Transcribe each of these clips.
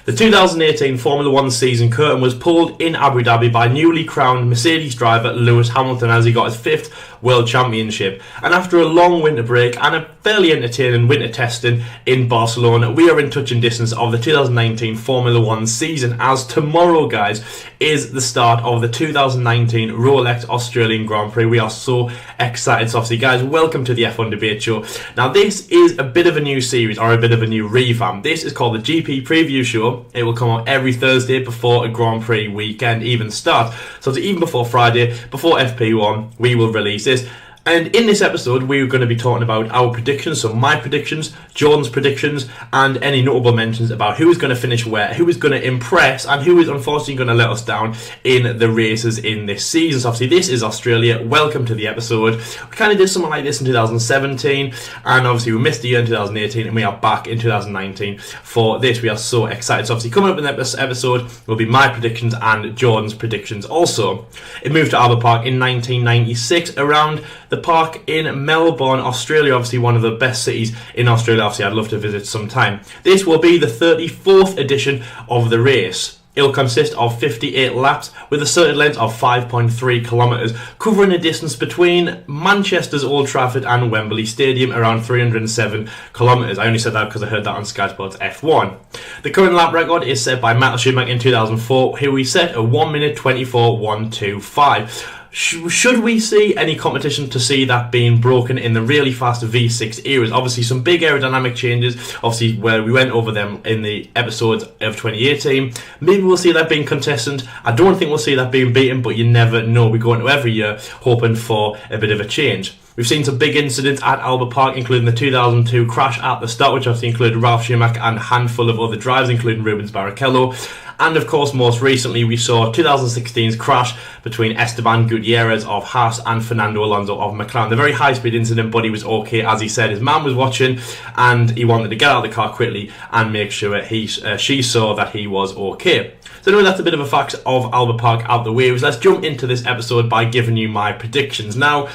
The 2018 Formula One season curtain was pulled in Abu Dhabi by newly crowned Mercedes driver Lewis Hamilton as he got his 5th World Championship. And after a long winter break and a fairly entertaining winter testing in Barcelona, we are in touching distance of the 2019 Formula One season, as tomorrow, guys, is the start of the 2019 Rolex Australian Grand Prix. We are so excited. So obviously, guys, welcome to the F1 Debate Show. Now, this is a bit of a new series, or a bit of a new revamp. This is called the GP Preview Show. It will come out every Thursday before a Grand Prix weekend even starts. So it's even before Friday, before FP1, we will release this. And in this episode, we're going to be talking about our predictions, so my predictions, Jordan's predictions, and any notable mentions about who is going to finish where, who is going to impress, and who is unfortunately going to let us down in the races in this season. So obviously, this is Australia. Welcome to the episode. We kind of did something like this in 2017, and obviously we missed a year in 2018, and we are back in 2019 for this. We are so excited. So obviously, coming up in this episode will be my predictions and Jordan's predictions. Also, it moved to Albert Park in 1996, around the park in Melbourne, Australia, obviously one of the best cities in Australia. Obviously, I'd love to visit sometime. This will be the 34th edition of the race. It'll consist of 58 laps with a starting length of 5.3 kilometres, covering a distance between Manchester's Old Trafford and Wembley Stadium, around 307 kilometres. I only said that because I heard that on Sky Sports F1. The current lap record is set by Michael Schumacher in 2004, who we set a 1 minute 24.125. Should we see any competition to see that being broken in the really fast V6 eras? Obviously, some big aerodynamic changes, obviously, where we went over them in the episodes of 2018. Maybe we'll see that being contested. I don't think we'll see that being beaten, but you never know. We go into every year hoping for a bit of a change. We've seen some big incidents at Albert Park, including the 2002 crash at the start, which obviously included Ralf Schumacher and a handful of other drivers, including Rubens Barrichello. And of course, most recently, we saw 2016's crash between Esteban Gutierrez of Haas and Fernando Alonso of McLaren. The very high-speed incident, but he was okay. As he said, his man was watching and he wanted to get out of the car quickly and make sure she saw that he was okay. So anyway, that's a bit of a fact of Albert Park out the way. Let's jump into this episode by giving you my predictions. Now,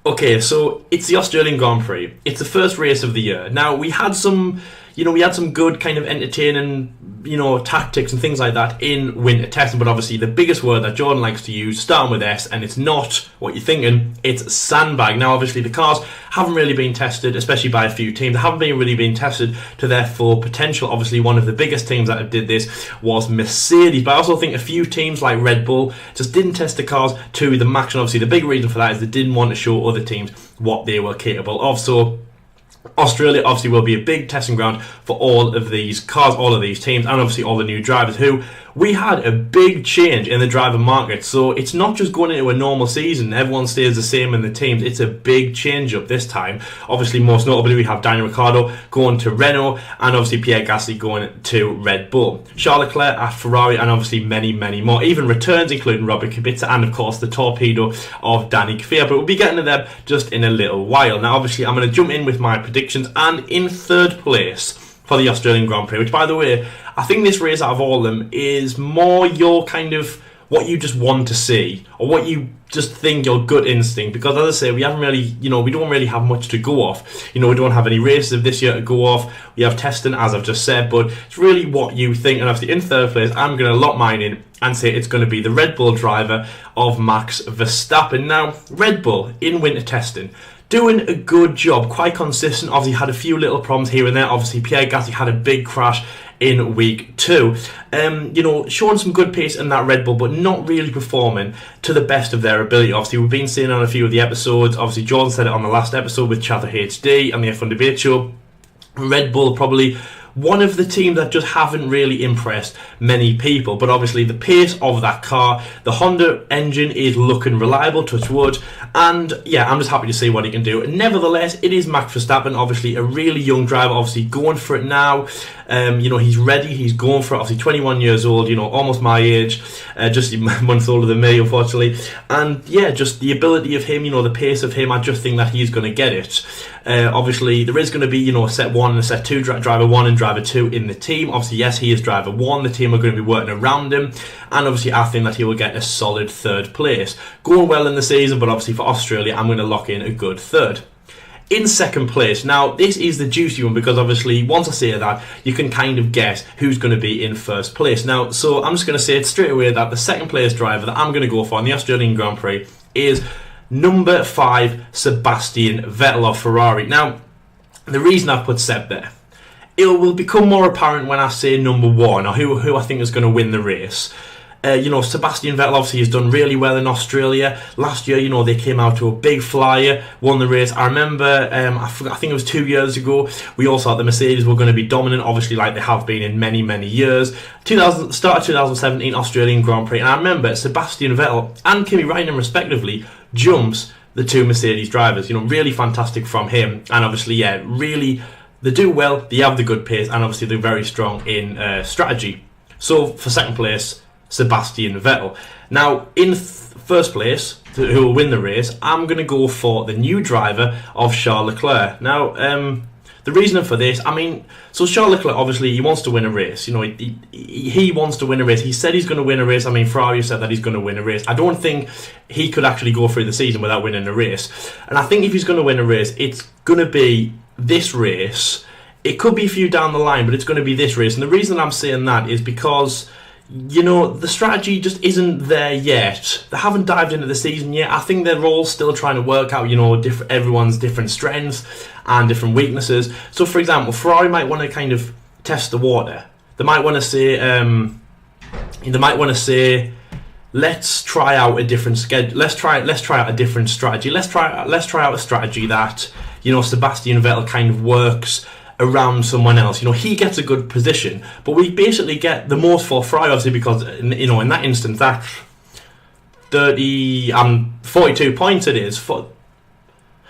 okay, so it's the Australian Grand Prix. It's the first race of the year. Now, we had some good kind of entertaining, tactics and things like that in winter testing, but obviously the biggest word that Jordan likes to use, starting with S, and it's not what you're thinking, it's sandbag. Now, obviously, the cars haven't really been tested, especially by a few teams. They haven't really been tested to their full potential. Obviously, one of the biggest teams that did this was Mercedes, but I also think a few teams like Red Bull just didn't test the cars to the max, and obviously the big reason for that is they didn't want to show other teams what they were capable of. So Australia obviously will be a big testing ground for all of these cars, all of these teams, and obviously all the new drivers who we had a big change in the driver market. So it's not just going into a normal season, everyone stays the same in the teams. It's a big change up this time. Obviously, most notably, we have Daniel Ricciardo going to Renault, and obviously Pierre Gasly going to Red Bull. Charles Leclerc at Ferrari, and obviously many, many more. Even returns, including Robert Kubica, and of course the torpedo of Danny Kvyat. But we'll be getting to them just in a little while. Now, obviously, I'm going to jump in with my predictions, and in third place for the Australian Grand Prix, which, by the way, I think this race out of all of them is more your kind of what you just want to see, or what you just think your gut instinct, because as I say, we haven't really, we don't really have much to go off. We don't have any races of this year to go off. We have testing, as I've just said, but it's really what you think. And obviously in third place, I'm going to lock mine in and say it's going to be the Red Bull driver of Max Verstappen. Now, Red Bull in winter testing, doing a good job, quite consistent. Obviously had a few little problems here and there. Obviously Pierre Gasly had a big crash in week 2. Showing some good pace in that Red Bull, but not really performing to the best of their ability. Obviously, we've been seeing on a few of the episodes. Obviously, Jordan said it on the last episode with Chatter HD and the F1 Debate Show. Red Bull probably one of the teams that just haven't really impressed many people, but obviously the pace of that car, the Honda engine is looking reliable, touch wood, and yeah, I'm just happy to see what he can do. Nevertheless, it is Max Verstappen, obviously a really young driver, obviously going for it now. He's ready, he's going for it, obviously 21 years old, almost my age, just a month older than me, unfortunately. And yeah, just the ability of him, the pace of him, I just think that he's going to get it. Obviously, there is going to be, a set 1 and a set 2, driver 1 and driver 2 in the team. Obviously, yes, he is driver 1. The team are going to be working around him. And obviously, I think that he will get a solid third place. Going well in the season, but obviously for Australia, I'm going to lock in a good third. in second place. Now, this is the juicy one because obviously, once I say that, you can kind of guess who's going to be in first place. Now, so I'm just going to say it straight away that the second place driver that I'm going to go for in the Australian Grand Prix is number 5, Sebastian Vettel of Ferrari. Now, the reason I've put Seb there, it will become more apparent when I say number 1, or who I think is going to win the race. Sebastian Vettel obviously has done really well in Australia. Last year, they came out to a big flyer, won the race. I remember, I think it was 2 years ago, we all thought the Mercedes were going to be dominant, obviously like they have been in many, many years. Start of 2017 Australian Grand Prix, and I remember Sebastian Vettel and Kimi Raikkonen respectively jumps the 2 Mercedes drivers. Really fantastic from him, and obviously, really, they do well, they have the good pace, and obviously they're very strong in strategy. So for second place, Sebastian Vettel. Now, in first place, who will win the race, I'm going to go for the new driver of Charles Leclerc. Now, the reason for this, so Charles Leclerc, obviously, he wants to win a race. He wants to win a race. He said he's going to win a race. Ferrari said that he's going to win a race. I don't think he could actually go through the season without winning a race. And I think if he's going to win a race, it's going to be this race. It could be a few down the line, but it's going to be this race. And the reason I'm saying that is because the strategy just isn't there yet. They haven't dived into the season yet. I think they're all still trying to work out, everyone's different strengths and different weaknesses. So, for example, Ferrari might want to kind of test the water. They might want to say, let's try out a different schedule. Let's try out a different strategy. Let's try out a strategy that Sebastian Vettel kind of works around someone else. He gets a good position, but we basically get the most for Ferrari, obviously, because in that instance, that's 42 points it is.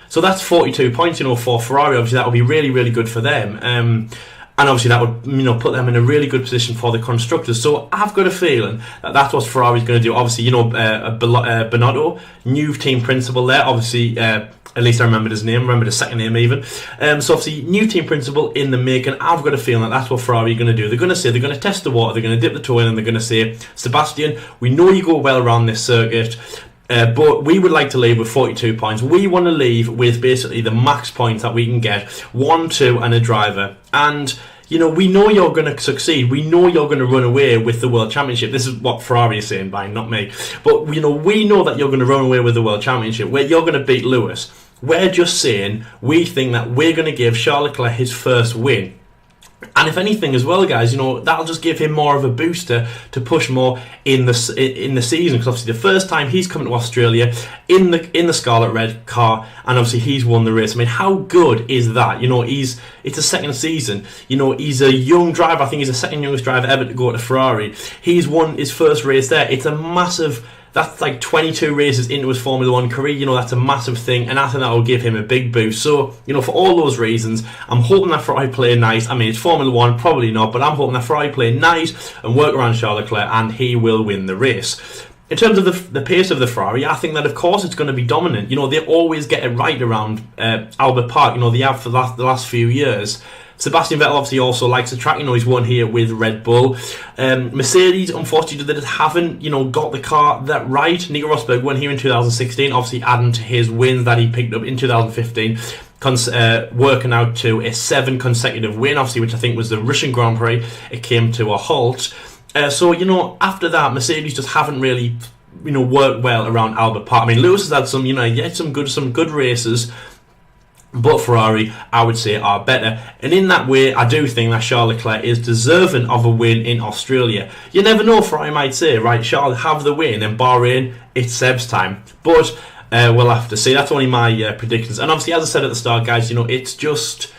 So that's 42 points, for Ferrari. Obviously, that would be really, really good for them. And obviously, that would put them in a really good position for the constructors. So I've got a feeling that that's what Ferrari's going to do. Obviously, Binotto, new team principal there. Obviously, at least I remembered his name, remembered his second name even. So obviously, new team principal in the making. I've got a feeling that that's what Ferrari are going to do. They're going to test the water, they're going to dip the toe in, and they're going to say, Sebastian, we know you go well around this circuit, but we would like to leave with 42 points. We want to leave with basically the max points that we can get, 1, 2, and a driver. And we know you're going to succeed. We know you're going to run away with the World Championship. This is what Ferrari is saying, not me. But, we know that you're going to run away with the World Championship, where you're going to beat Lewis. We're just saying we think that we're going to give Charles Leclerc his first win. And if anything as well, guys, that'll just give him more of a booster to push more in the season. Because obviously the first time he's coming to Australia in the Scarlet Red car, and obviously he's won the race. How good is that? It's a second season. He's a young driver. I think he's the second youngest driver ever to go to Ferrari. He's won his first race there. It's a massive. That's like 22 races into his Formula 1 career. That's a massive thing, and I think that will give him a big boost. So, for all those reasons, I'm hoping that Ferrari play nice. It's Formula 1, probably not, but I'm hoping that Ferrari play nice and work around Charles Leclerc, and he will win the race. In terms of the pace of the Ferrari, I think that, of course, it's going to be dominant. They always get it right around Albert Park. They have for the last few years. Sebastian Vettel obviously also likes the track. He's won here with Red Bull. Mercedes, unfortunately, they haven't, got the car that right. Nico Rosberg won here in 2016, obviously adding to his wins that he picked up in 2015, working out to a 7 consecutive win, obviously, which I think was the Russian Grand Prix. It came to a halt. So, after that, Mercedes just haven't really, worked well around Albert Park. Lewis has had some good races. But Ferrari, I would say, are better. And in that way, I do think that Charles Leclerc is deserving of a win in Australia. You never know, Ferrari might say, right, Charles, have the win, and Bahrain, it's Seb's time. But we'll have to see. That's only my predictions. And obviously, as I said at the start, guys, it's just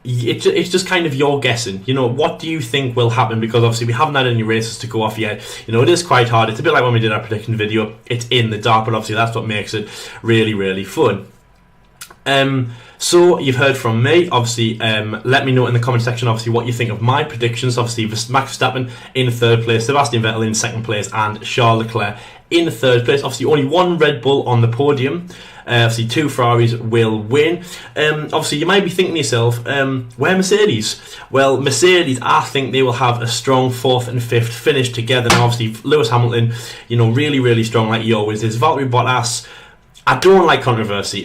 it's just kind of your guessing. What do you think will happen? Because obviously we haven't had any races to go off yet. It is quite hard. It's a bit like when we did our prediction video. It's in the dark, but obviously that's what makes it really, really fun. So you've heard from me. Obviously, let me know in the comment section, obviously, what you think of my predictions. Obviously, Max Verstappen in third place, Sebastian Vettel in second place, and Charles Leclerc in third place. Obviously, only one Red Bull on the podium. Obviously, 2 Ferraris will win. Obviously, you might be thinking to yourself, where Mercedes? Well, Mercedes, I think they will have a strong 4th and 5th finish together. Now, obviously, Lewis Hamilton, really, really strong like he always is. Valtteri Bottas, I don't like controversy.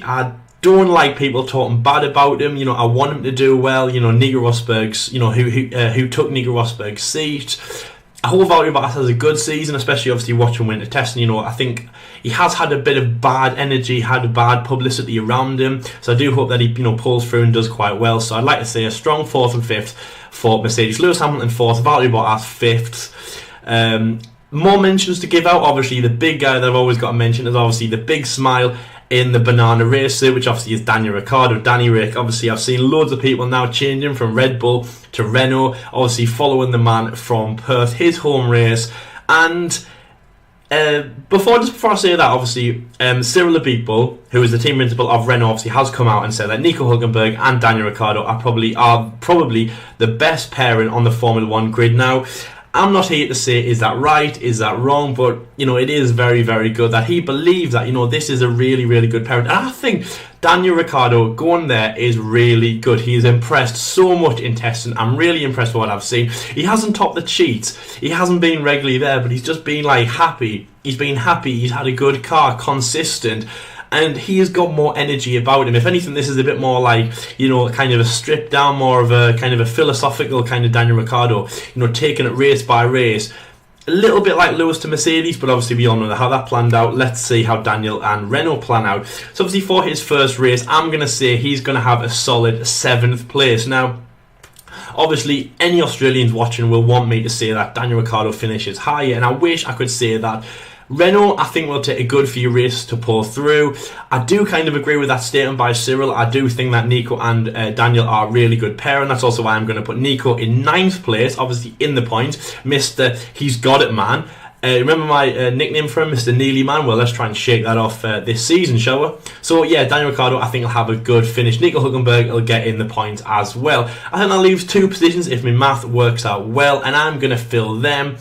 don't like people talking bad about him. I want him to do well. Nico Rosberg's, who took Nico Rosberg's seat. I hope Valtteri Bottas has a good season, especially obviously watching winter testing. I think he has had a bit of bad energy, had bad publicity around him. So I do hope that he, pulls through and does quite well. So I'd like to say a strong 4th and 5th for Mercedes. Lewis Hamilton 4th, Valtteri Bottas 5th. More mentions to give out. Obviously, the big guy that I've always got to mention is obviously the big smile in the banana race, which obviously is Daniel Ricciardo, Danny Rick. Obviously, I've seen loads of people now changing from Red Bull to Renault, obviously following the man from Perth, his home race. And before I say that, obviously, Cyril Abiteboul, who is the team principal of Renault, obviously has come out and said that Nico Hülkenberg and Daniel Ricciardo are probably the best pairing on the Formula 1 grid now. I'm not here to say is that right, is that wrong, but it is very, very good that he believes that this is a really, really good pairing. And I think Daniel Ricciardo going there is really good. He's impressed so much in testing. I'm really impressed with what I've seen. He hasn't topped the cheats. He hasn't been regularly there, but he's just been happy. He's been happy. He's had a good car, consistent. And he has got more energy about him. If anything, this is a bit more kind of a stripped down, more of a kind of a philosophical kind of Daniel Ricciardo, taking it race by race. A little bit like Lewis to Mercedes, but obviously we all know how that planned out. Let's see how Daniel and Renault plan out. So obviously for his first race, I'm going to say he's going to have a solid 7th place. Now, obviously, any Australians watching will want me to say that Daniel Ricciardo finishes higher, and I wish I could say that. Renault, I think, will take a good few races to pull through. I do kind of agree with that statement by Cyril. I do think that Nico and Daniel are a really good pair, and that's also why I'm going to put Nico in 9th place, obviously in the points. Mr. He's Got It Man. Remember my nickname for him, Mr. Neely Man? Well, let's try and shake that off this season, shall we? So, yeah, Daniel Ricciardo, I think, will have a good finish. Nico Hülkenberg will get in the points as well. I think that leaves 2 positions if my math works out well, and I'm going to fill them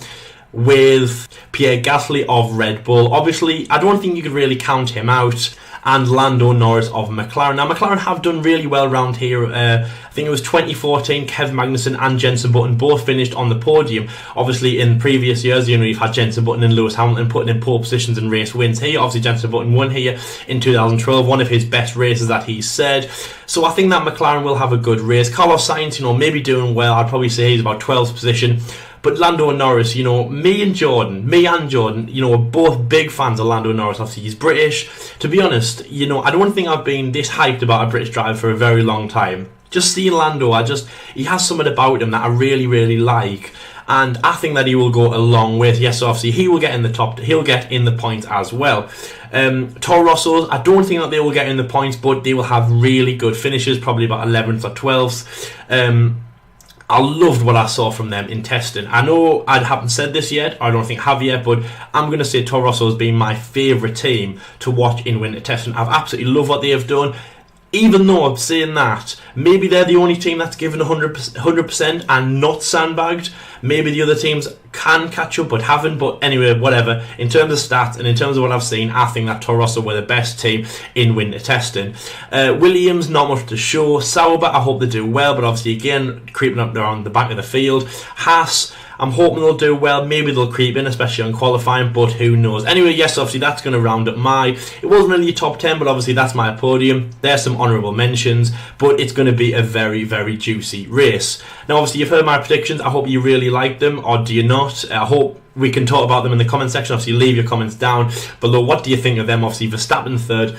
with Pierre Gasly of Red Bull. Obviously, I don't think you could really count him out. And Lando Norris of McLaren. Now, McLaren have done really well around here. I think it was 2014, Kevin Magnussen and Jenson Button both finished on the podium. Obviously, in previous years, you've had Jenson Button and Lewis Hamilton putting in pole positions and race wins here. Obviously, Jenson Button won here in 2012, one of his best races that he said. So I think that McLaren will have a good race. Carlos Sainz, maybe doing well. I'd probably say he's about 12th position. But Lando Norris, me and Jordan, we're both big fans of Lando Norris. Obviously, he's British. To be honest, I don't think I've been this hyped about a British driver for a very long time. Just seeing Lando, he has something about him that I really, really like. And I think that he will go a long way. Yes, obviously, he will get in the top. He'll get in the points as well. Toro Rosso's, I don't think that they will get in the points, but they will have really good finishes, probably about 11th or 12th. I loved what I saw from them in testing. I know I haven't said this yet, I don't think I have yet, but I'm going to say Toro Rosso has been my favourite team to watch in winter testing. I've absolutely loved what they have done. Even though I'm saying that, maybe they're the only team that's given 100% and not sandbagged. Maybe the other teams can catch up but haven't. But anyway, whatever. In terms of stats and in terms of what I've seen, I think that Toro Rosso were the best team in winter testing. Williams, not much to show. Sauber, I hope they do well, but obviously again, creeping up there on the back of the field. Haas, I'm hoping they'll do well. Maybe they'll creep in, especially on qualifying, but who knows. Anyway, yes, obviously that's going to round up it wasn't really a top 10, but obviously that's my podium. There's some honourable mentions, but it's going to be a very, very juicy race. Now, obviously you've heard my predictions. I hope you really like them, or do you not? I hope we can talk about them in the comment section. Obviously, leave your comments down below. What do you think of them? Obviously, Verstappen 3rd,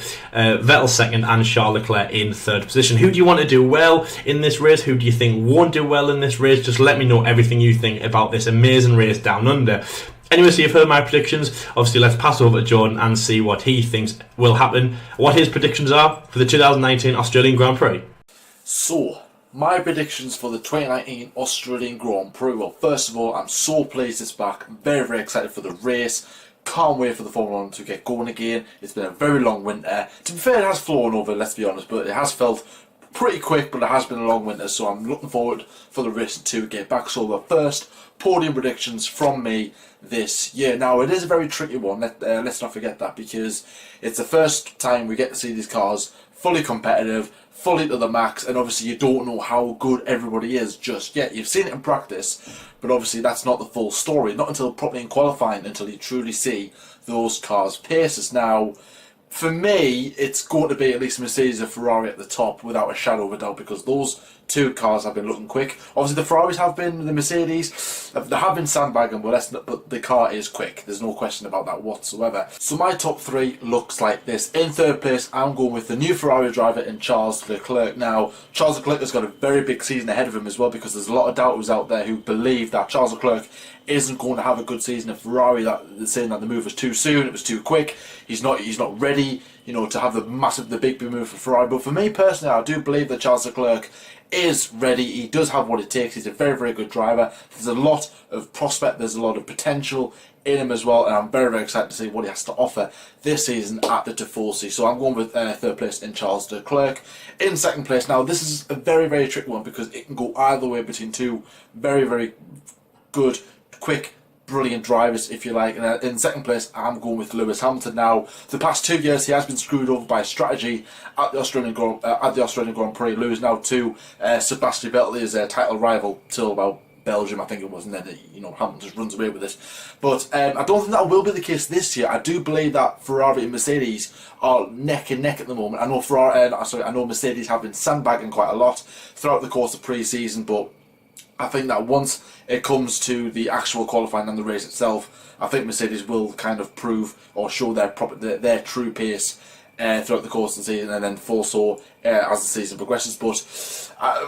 Vettel 2nd, and Charles Leclerc in 3rd position. Who do you want to do well in this race? Who do you think won't do well in this race? Just let me know everything you think about this amazing race down under. Anyway, so you've heard my predictions. Obviously, let's pass over to Jordan and see what he thinks will happen, what his predictions are for the 2019 Australian Grand Prix. So, my predictions for the 2019 Australian Grand Prix. Well, first of all, I'm so pleased it's back. I'm very, very excited for the race. Can't wait for the Formula 1 to get going again. It's been a very long winter. To be fair, it has flown over, let's be honest, but it has felt pretty quick, but it has been a long winter, so I'm looking forward for the race to get back. So the first podium predictions from me this year. Now, it is a very tricky one, let's not forget that, because it's the first time we get to see these cars fully competitive, fully to the max, and obviously you don't know how good everybody is just yet. You've seen it in practice, but obviously that's not the full story. Not until properly in qualifying, until you truly see those cars' paces. Now, For me, it's going to be at least Mercedes or Ferrari at the top without a shadow of a doubt, because those two cars have been looking quick. Obviously, the Ferraris have been, the Mercedes, they have been sandbagging, but the car is quick. There's no question about that whatsoever. So my top three looks like this. In third place, I'm going with the new Ferrari driver in Charles Leclerc. Now, Charles Leclerc has got a very big season ahead of him as well, because there's a lot of doubters out there who believe that Charles Leclerc isn't going to have a good season at Ferrari, that they're saying that the move was too soon, it was too quick, he's not ready, to have the big move for Ferrari. But for me personally, I do believe that Charles Leclerc is ready. He does have what it takes. He's a very, very good driver. There's a lot of prospect, there's a lot of potential in him as well, and I'm very, very excited to see what he has to offer this season at the Tifosi. So I'm going with third place in Charles Leclerc. In second place, now this is a very, very tricky one, because it can go either way between two very, very good, quick, brilliant drivers, if you like. And in second place, I'm going with Lewis Hamilton. Now, the past 2 years, he has been screwed over by strategy at the Australian Grand Prix, losing now to Sebastian Vettel, his title rival, till about Belgium, I think it was, and then Hamilton just runs away with this. But I don't think that will be the case this year. I do believe that Ferrari and Mercedes are neck and neck at the moment. I know Mercedes have been sandbagging quite a lot throughout the course of pre-season, but I think that once it comes to the actual qualifying and the race itself, I think Mercedes will kind of prove or show their true pace throughout the course of the season, and then fall so as the season progresses. But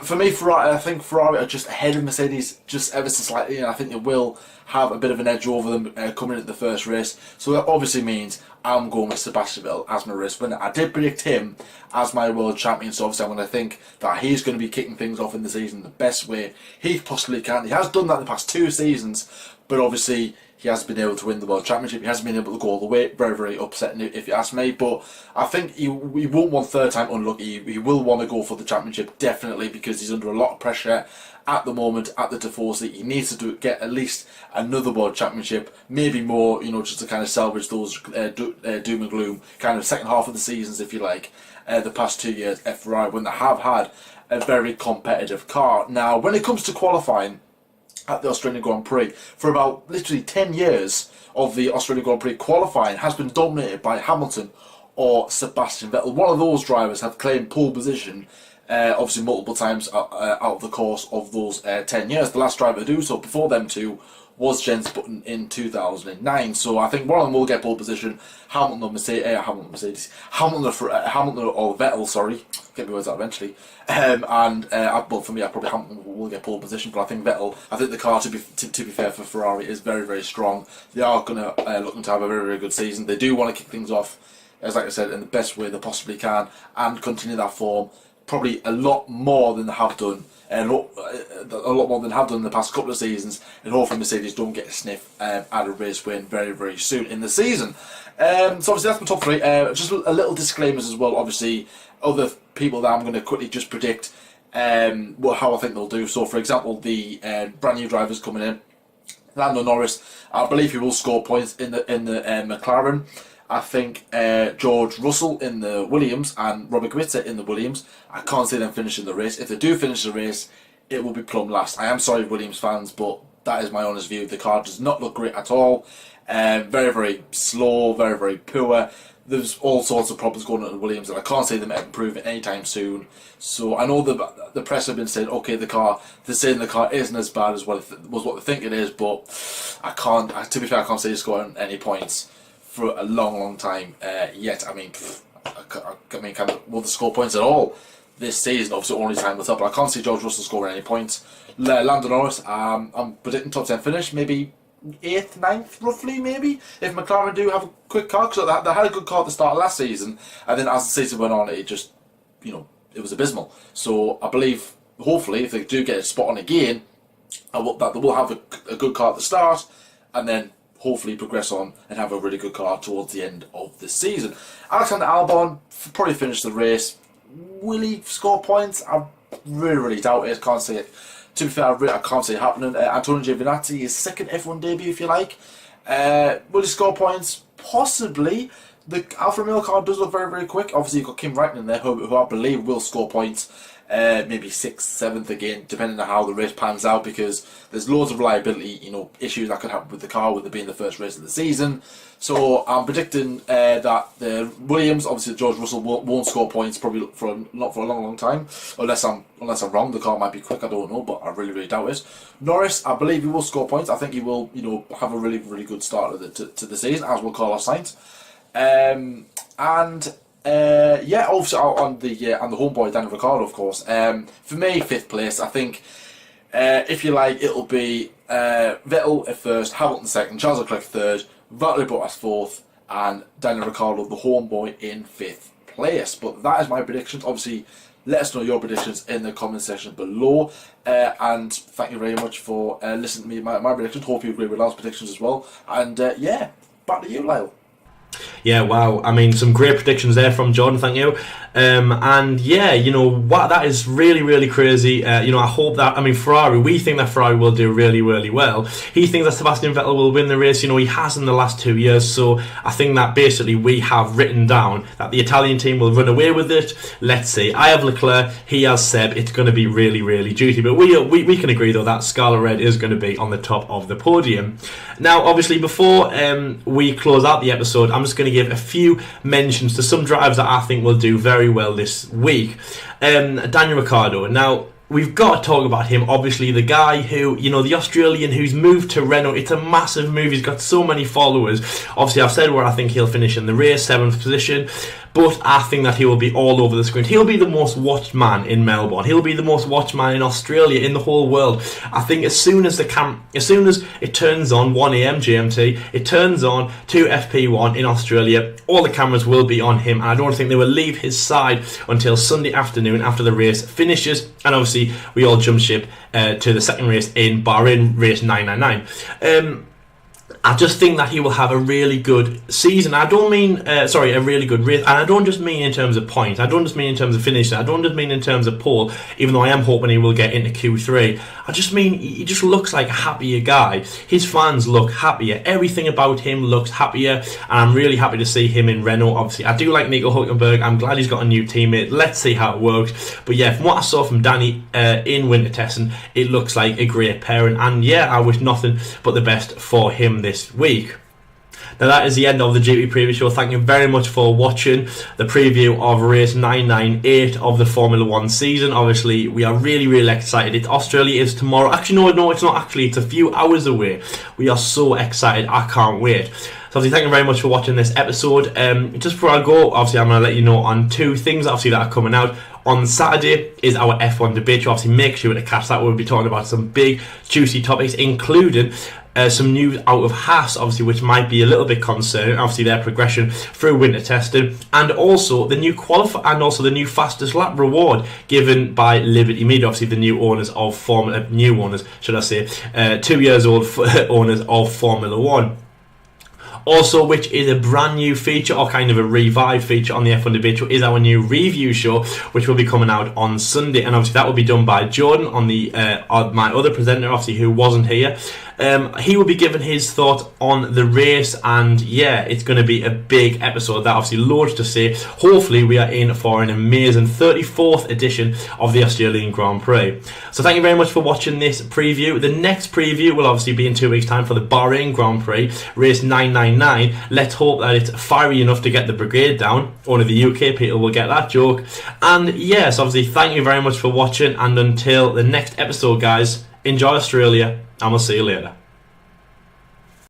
for me, I think Ferrari are just ahead of Mercedes, just ever so slightly, and I think it will have a bit of an edge over them coming into the first race. So that obviously means I'm going with Sebastian Vettel as my race winner. I did predict him as my world champion, so obviously I'm going to think that he's going to be kicking things off in the season the best way he possibly can. He has done that in the past 2 seasons, but obviously he hasn't been able to win the World Championship. He hasn't been able to go all the way. Very, very upsetting, if you ask me. But I think he won't want third time unlucky. He will want to go for the championship, definitely, because he's under a lot of pressure at the moment at the Tifosi. He needs to get at least another World Championship, maybe more, just to kind of salvage those doom and gloom kind of second half of the seasons, if you like, the past 2 years at Ferrari, when they have had a very competitive car. Now, when it comes to qualifying at the Australian Grand Prix, for about literally 10 years of the Australian Grand Prix, qualifying has been dominated by Hamilton or Sebastian Vettel. One of those drivers have claimed pole position obviously multiple times out of the course of those 10 years. The last driver to do so before them two was Jens Button in 2009. So I think one of them will get pole position. Hamilton or Vettel, sorry, get my words out eventually. Well, for me, probably Hamilton will get pole position, but I think Vettel. I think the car, to be fair for Ferrari, is very, very strong. They are going to looking to have a very, very good season. They do want to kick things off, as like I said, in the best way they possibly can, and continue that form. Probably a lot more than they have done, and a lot more than they have done in the past couple of seasons. And hopefully Mercedes don't get a sniff at a race win very, very soon in the season. So obviously that's my top three. Just a little disclaimers as well. Obviously, other people that I'm going to quickly just predict how I think they'll do. So for example, the brand new drivers coming in, Lando Norris. I believe he will score points in the McLaren. I think George Russell in the Williams and Robert Kubica in the Williams. I can't see them finishing the race. If they do finish the race, it will be plumb last. I am sorry, Williams fans, but that is my honest view. The car does not look great at all. Very, very slow, very, very poor. There's all sorts of problems going on at Williams, and I can't see them improving anytime soon. So I know the press have been saying, okay, they're saying the car isn't as bad as what they think it is, but to be fair, I can't see it scoring any points for a long, long time yet. I mean, will they score points at all this season? Obviously, only time will tell, but I can't see George Russell scoring any points. Lando Norris, I'm predicting top 10 finish, maybe 8th, 9th, roughly, maybe, if McLaren do have a quick car, because they had a good car at the start of last season, and then as the season went on, it just, it was abysmal. So I believe, hopefully, if they do get a spot on again, that they will have a good car at the start, and then hopefully progress on and have a really good car towards the end of the season. Alexander Albon probably finish the race. Will he score points? I really, really doubt it. Can't see it. To be fair, I can't see it happening. Antonio Giovinazzi, his second F1 debut, if you like. Will he score points? Possibly. the Alfa Romeo car does look very, very quick. Obviously, you've got Kim Raikkonen there, who I believe will score points. Maybe 6th, 7th again, depending on how the race pans out, because there's loads of reliability, issues that could happen with the car with it being the first race of the season. So I'm predicting that the Williams, obviously George Russell, won't score points probably not for a long, long time, unless I'm wrong. The car might be quick, I don't know, but I really, really doubt it. Norris, I believe he will score points. I think he will, have a really, really good start to the season, as will Carlos Sainz. Obviously on the homeboy Daniel Ricciardo, of course. For me, 5th place. I think if you like, it'll be Vettel at 1st, Hamilton 2nd, Charles Leclerc 3rd, Valtteri Bottas 4th, and Daniel Ricciardo, the homeboy, in 5th place. But that is my predictions. Obviously, let us know your predictions in the comment section below. And thank you very much for listening to me, my predictions. Hope you agree with Lyle's predictions as well. And back to you, Lyle. Yeah, wow. I mean, some great predictions there from John, thank you. That is really, really crazy. I hope that, Ferrari, we think that Ferrari will do really, really well. He thinks that Sebastian Vettel will win the race. He has in the last 2 years. So I think that basically we have written down that the Italian team will run away with it. Let's see. I have Leclerc, he has Seb. It's going to be really, really juicy. But we can agree, though, that Scarlet Red is going to be on the top of the podium. Now, obviously, before we close out the episode, I'm just going to give a few mentions to some drivers that I think will do very well this week. Daniel Ricciardo. Now, we've got to talk about him. Obviously, the guy who, the Australian who's moved to Renault. It's a massive move. He's got so many followers. Obviously, I've said where I think he'll finish in the race, 7th position. But I think that he will be all over the screen. He'll be the most watched man in Melbourne. He'll be the most watched man in Australia, in the whole world. I think as soon as it turns on 1 AM GMT, it turns on 2 FP1 in Australia, all the cameras will be on him. And I don't think they will leave his side until Sunday afternoon after the race finishes. And obviously, we all jump ship to the second race in Bahrain, race 999. I just think that he will have a really good season. I don't mean, a really good race. And I don't just mean in terms of points. I don't just mean in terms of finishing. I don't just mean in terms of pole, even though I am hoping he will get into Q3. I just mean he just looks like a happier guy. His fans look happier. Everything about him looks happier. And I'm really happy to see him in Renault. Obviously, I do like Nico Hülkenberg. I'm glad he's got a new teammate. Let's see how it works. But yeah, from what I saw from Danny in winter testing, it looks like a great pairing. And yeah, I wish nothing but the best for him this week. Now that is the end of the GP preview show. Thank you very much for watching the preview of race 998 of the Formula 1 season. Obviously, we are really, really excited. Australia is tomorrow. Actually, no, it's not actually. It's a few hours away. We are so excited. I can't wait. So obviously, thank you very much for watching this episode. Just before I go, obviously, I'm going to let you know on 2 things obviously that are coming out. On Saturday is our F1 debate. Obviously, make sure to catch that. We'll be talking about some big, juicy topics, including some news out of Haas, obviously, which might be a little bit concerning. Obviously, their progression through winter testing, and also the new and also the new fastest lap reward given by Liberty Media. Obviously, the new owners of 2 years old owners of Formula 1. Also, which is a brand new feature, or kind of a revived feature on the F1 Debate Show, is our new review show, which will be coming out on Sunday. And obviously that will be done by Jordan, on my other presenter, obviously, who wasn't here. He will be giving his thoughts on the race, and yeah, it's going to be a big episode. That obviously loads to say. Hopefully we are in for an amazing 34th edition of the Australian Grand Prix. So thank you very much for watching this preview. The next preview will obviously be in 2 weeks' time for the Bahrain Grand Prix, race 999. Let's hope that it's fiery enough to get the brigade down. Only the UK people will get that joke. And yes, obviously thank you very much for watching, and until the next episode, guys, enjoy Australia, and we'll see you later.